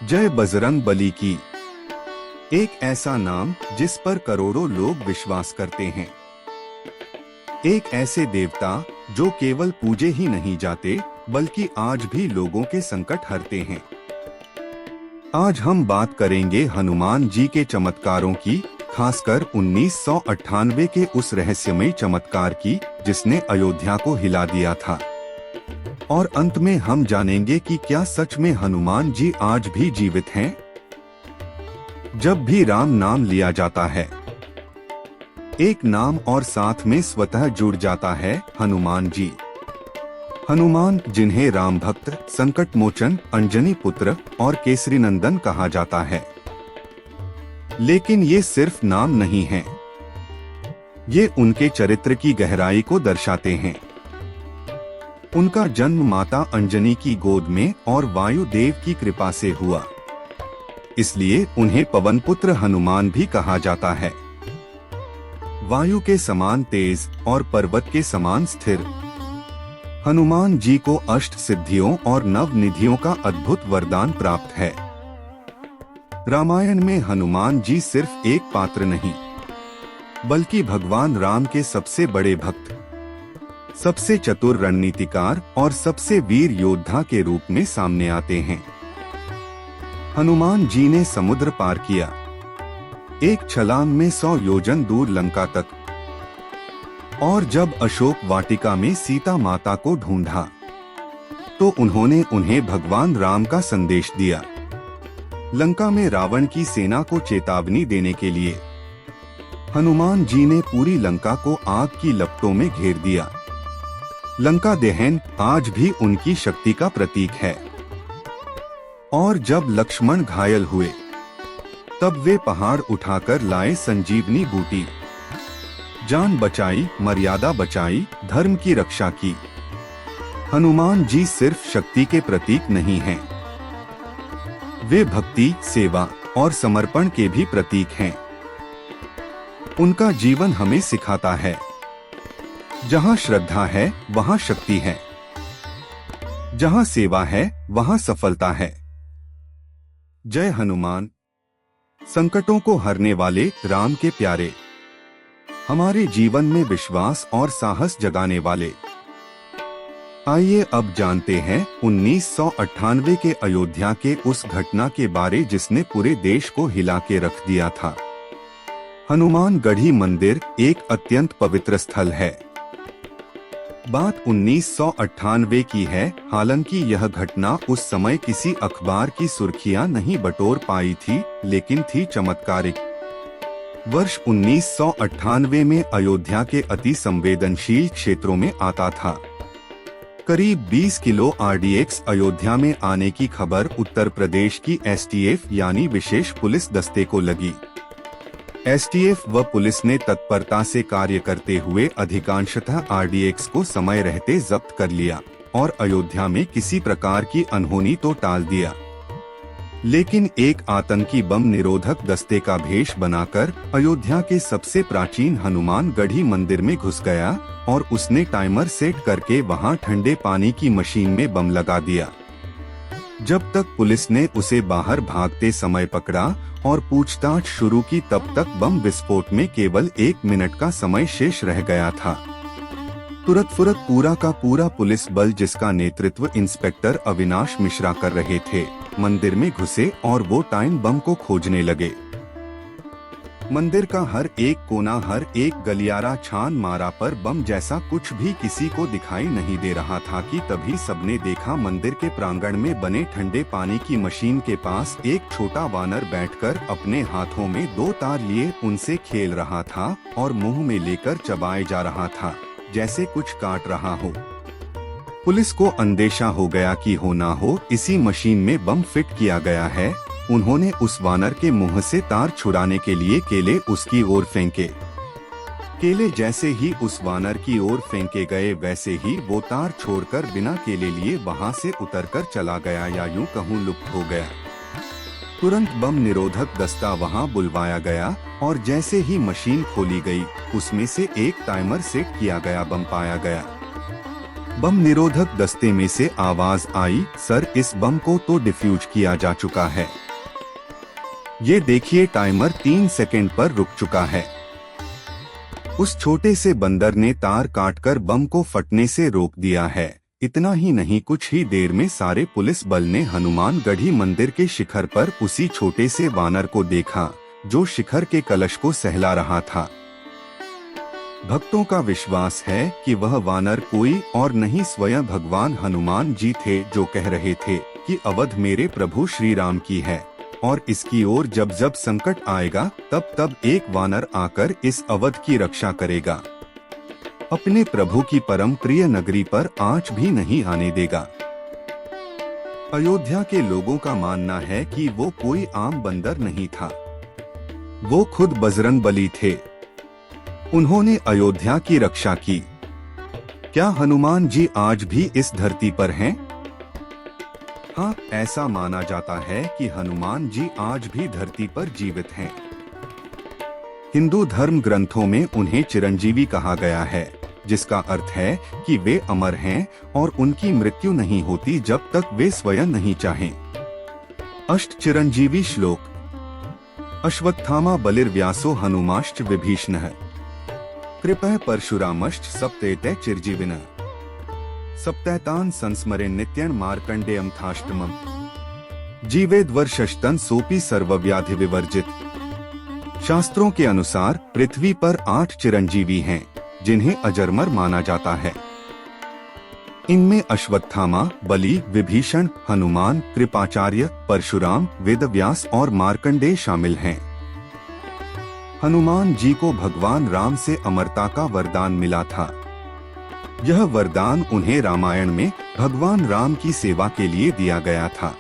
जय बजरंग बली की। एक ऐसा नाम जिस पर करोड़ों लोग विश्वास करते हैं। एक ऐसे देवता जो केवल पूजे ही नहीं जाते बल्कि आज भी लोगों के संकट हरते हैं। आज हम बात करेंगे हनुमान जी के चमत्कारों की, खासकर 1998 के उस रहस्यमय चमत्कार की जिसने अयोध्या को हिला दिया था। और अंत में हम जानेंगे कि क्या सच में हनुमान जी आज भी जीवित हैं? जब भी राम नाम लिया जाता है, एक नाम और साथ में स्वतः जुड़ जाता है हनुमान जी। हनुमान, जिन्हें राम भक्त, संकट मोचन, अंजनी पुत्र और केसरी नंदन कहा जाता है। लेकिन ये सिर्फ नाम नहीं है, ये उनके चरित्र की गहराई को दर्शाते हैं। उनका जन्म माता अंजनी की गोद में और वायुदेव की कृपा से हुआ, इसलिए उन्हें पवन पुत्र हनुमान भी कहा जाता है। वायु के समान तेज और पर्वत के समान स्थिर, हनुमान जी को अष्ट सिद्धियों और नव निधियों का अद्भुत वरदान प्राप्त है। रामायण में हनुमान जी सिर्फ एक पात्र नहीं, बल्कि भगवान राम के सबसे बड़े भक्त, सबसे चतुर रणनीतिकार और सबसे वीर योद्धा के रूप में सामने आते हैं। हनुमान जी ने समुद्र पार किया, एक छलांग में 100 योजन दूर लंका तक, और जब अशोक वाटिका में सीता माता को ढूंढा तो उन्होंने उन्हें भगवान राम का संदेश दिया। लंका में रावण की सेना को चेतावनी देने के लिए हनुमान जी ने पूरी लंका को आग की लपटों में घेर दिया। लंका दहन आज भी उनकी शक्ति का प्रतीक है। और जब लक्ष्मण घायल हुए तब वे पहाड़ उठाकर लाए संजीवनी बूटी, जान बचाई, मर्यादा बचाई, धर्म की रक्षा की। हनुमान जी सिर्फ शक्ति के प्रतीक नहीं हैं, वे भक्ति, सेवा और समर्पण के भी प्रतीक हैं। उनका जीवन हमें सिखाता है, जहाँ श्रद्धा है वहाँ शक्ति है, जहाँ सेवा है वहाँ सफलता है। जय हनुमान। संकटों को हरने वाले राम के प्यारे, हमारे जीवन में विश्वास और साहस जगाने वाले। आइए अब जानते हैं 1998 के अयोध्या के उस घटना के बारे जिसने पूरे देश को हिला के रख दिया था। हनुमान गढ़ी मंदिर एक अत्यंत पवित्र स्थल है। बात 1998 की है, हालांकि यह घटना उस समय किसी अखबार की सुर्खियां नहीं बटोर पाई थी, लेकिन थी चमत्कारिक। वर्ष 1998 में अयोध्या के अति संवेदनशील क्षेत्रों में आता था। करीब 20 किलो RDX अयोध्या में आने की खबर उत्तर प्रदेश की STF यानी विशेष पुलिस दस्ते को लगी। STF व पुलिस ने तत्परता से कार्य करते हुए अधिकांशतः RDX को समय रहते जब्त कर लिया और अयोध्या में किसी प्रकार की अनहोनी तो टाल दिया। लेकिन एक आतंकी बम निरोधक दस्ते का भेष बनाकर अयोध्या के सबसे प्राचीन हनुमान गढ़ी मंदिर में घुस गया और उसने टाइमर सेट करके वहां ठंडे पानी की मशीन में बम लगा दिया। जब तक पुलिस ने उसे बाहर भागते समय पकड़ा और पूछताछ शुरू की, तब तक बम विस्फोट में केवल 1 मिनट का समय शेष रह गया था। तुरंत पूरा का पूरा पुलिस बल, जिसका नेतृत्व इंस्पेक्टर अविनाश मिश्रा कर रहे थे, मंदिर में घुसे और वो टाइम बम को खोजने लगे। मंदिर का हर एक कोना, हर एक गलियारा छान मारा, पर बम जैसा कुछ भी किसी को दिखाई नहीं दे रहा था कि तभी सबने देखा मंदिर के प्रांगण में बने ठंडे पानी की मशीन के पास एक छोटा वानर बैठकर अपने हाथों में 2 तार लिए उनसे खेल रहा था और मुंह में लेकर चबाए जा रहा था, जैसे कुछ काट रहा हो। पुलिस को अंदेशा हो गया कि हो ना हो इसी मशीन में बम फिट किया गया है। उन्होंने उस वानर के मुंह से तार छुड़ाने के लिए केले उसकी ओर फेंके। केले जैसे ही उस वानर की ओर फेंके गए, वैसे ही वो तार छोड़कर बिना केले लिए वहां से उतरकर चला गया, या यूं कहूं लुप्त हो गया। तुरंत बम निरोधक दस्ता वहां बुलवाया गया और जैसे ही मशीन खोली गई, उसमें से एक टाइमर सेट किया गया बम पाया गया। बम निरोधक दस्ते में से आवाज आई, सर इस बम को तो डिफ्यूज किया जा चुका है। ये देखिए टाइमर 3 सेकंड पर रुक चुका है। उस छोटे से बंदर ने तार काटकर बम को फटने से रोक दिया है। इतना ही नहीं, कुछ ही देर में सारे पुलिस बल ने हनुमानगढ़ी मंदिर के शिखर पर उसी छोटे से वानर को देखा जो शिखर के कलश को सहला रहा था। भक्तों का विश्वास है कि वह वानर कोई और नहीं स्वयं भगवान हनुमान जी थे, जो कह रहे थे कि अवध मेरे प्रभु श्री राम की है और इसकी ओर जब जब संकट आएगा तब तब एक वानर आकर इस अवध की रक्षा करेगा, अपने प्रभु की परम प्रिय नगरी पर आंच भी नहीं आने देगा। अयोध्या के लोगों का मानना है कि वो कोई आम बंदर नहीं था, वो खुद बजरंगबली थे। उन्होंने अयोध्या की रक्षा की। क्या हनुमान जी आज भी इस धरती पर हैं? हाँ, ऐसा माना जाता है कि हनुमान जी आज भी धरती पर जीवित हैं। हिंदू धर्म ग्रंथों में उन्हें चिरंजीवी कहा गया है, जिसका अर्थ है कि वे अमर हैं और उनकी मृत्यु नहीं होती जब तक वे स्वयं नहीं चाहें। अष्ट चिरंजीवी श्लोक। अश्वत्थामा बलिर्व्यासो हनुमाश्च विभीषणः कृपः परशुरामश्च सप्तैते चिरजीविनः सप्तैतान् संस्मरे नित्यं मार्कंडेयं थाष्टमम् जीवेद्वर्षस्तन सोपी सर्वव्याधि विवर्जित। शास्त्रों के अनुसार पृथ्वी पर 8 चिरंजीवी हैं, जिन्हें अजरमर माना जाता है। इनमें अश्वत्थामा, बलि, विभीषण, हनुमान, कृपाचार्य, परशुराम, वेदव्यास और मार्कंडेय शामिल हैं। हनुमान जी को भगवान राम से अमरता का वरदान मिला था। यह वरदान उन्हें रामायण में भगवान राम की सेवा के लिए दिया गया था।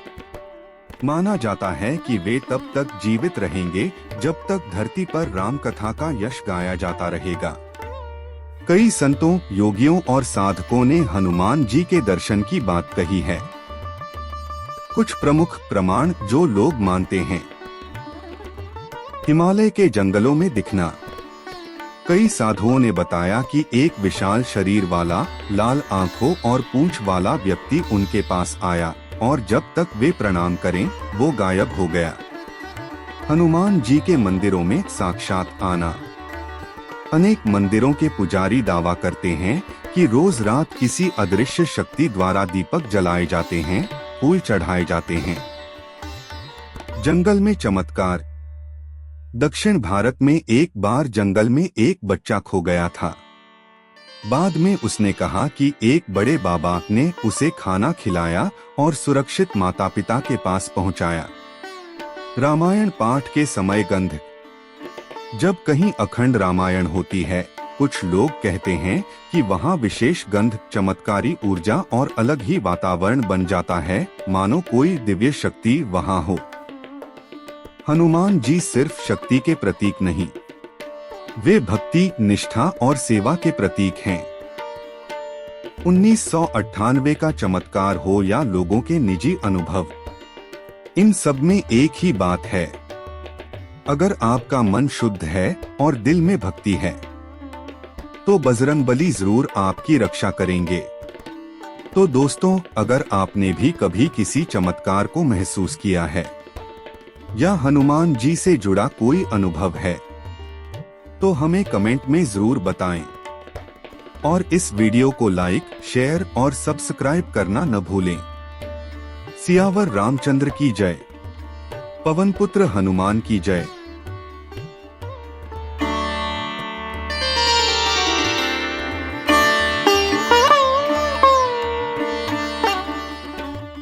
माना जाता है कि वे तब तक जीवित रहेंगे जब तक धरती पर राम कथा का यश गाया जाता रहेगा। कई संतों, योगियों और साधकों ने हनुमान जी के दर्शन की बात कही है। कुछ प्रमुख प्रमाण जो लोग मानते हैं। हिमालय के जंगलों में दिखना। कई साधुओं ने बताया कि एक विशाल शरीर वाला, लाल आंखों और पूंछ वाला व्यक्ति उनके पास आया और जब तक वे प्रणाम करें वो गायब हो गया। हनुमान जी के मंदिरों में साक्षात आना। अनेक मंदिरों के पुजारी दावा करते हैं कि रोज रात किसी अदृश्य शक्ति द्वारा दीपक जलाए जाते हैं, फूल चढ़ाए जाते हैं। जंगल में चमत्कार। दक्षिण भारत में एक बार जंगल में एक बच्चा खो गया था। बाद में उसने कहा कि एक बड़े बाबा ने उसे खाना खिलाया और सुरक्षित माता पिता के पास पहुंचाया। रामायण पाठ के समय गंध। जब कहीं अखंड रामायण होती है, कुछ लोग कहते हैं कि वहां विशेष गंध, चमत्कारी ऊर्जा और अलग ही वातावरण बन जाता है, मानो कोई दिव्य शक्ति वहां हो। हनुमान जी सिर्फ शक्ति के प्रतीक नहीं, वे भक्ति, निष्ठा और सेवा के प्रतीक हैं। 1998 का चमत्कार हो या लोगों के निजी अनुभव, इन सब में एक ही बात है। अगर आपका मन शुद्ध है और दिल में भक्ति है, तो बजरंगबली जरूर आपकी रक्षा करेंगे। तो दोस्तों, अगर आपने भी कभी किसी चमत्कार को महसूस किया है या हनुमान जी से जुड़ा कोई अनुभव है, तो हमें कमेंट में जरूर बताएं। और इस वीडियो को लाइक, शेयर और सब्सक्राइब करना न भूलें। सियावर रामचंद्र की जय। पवन पुत्र हनुमान की जय।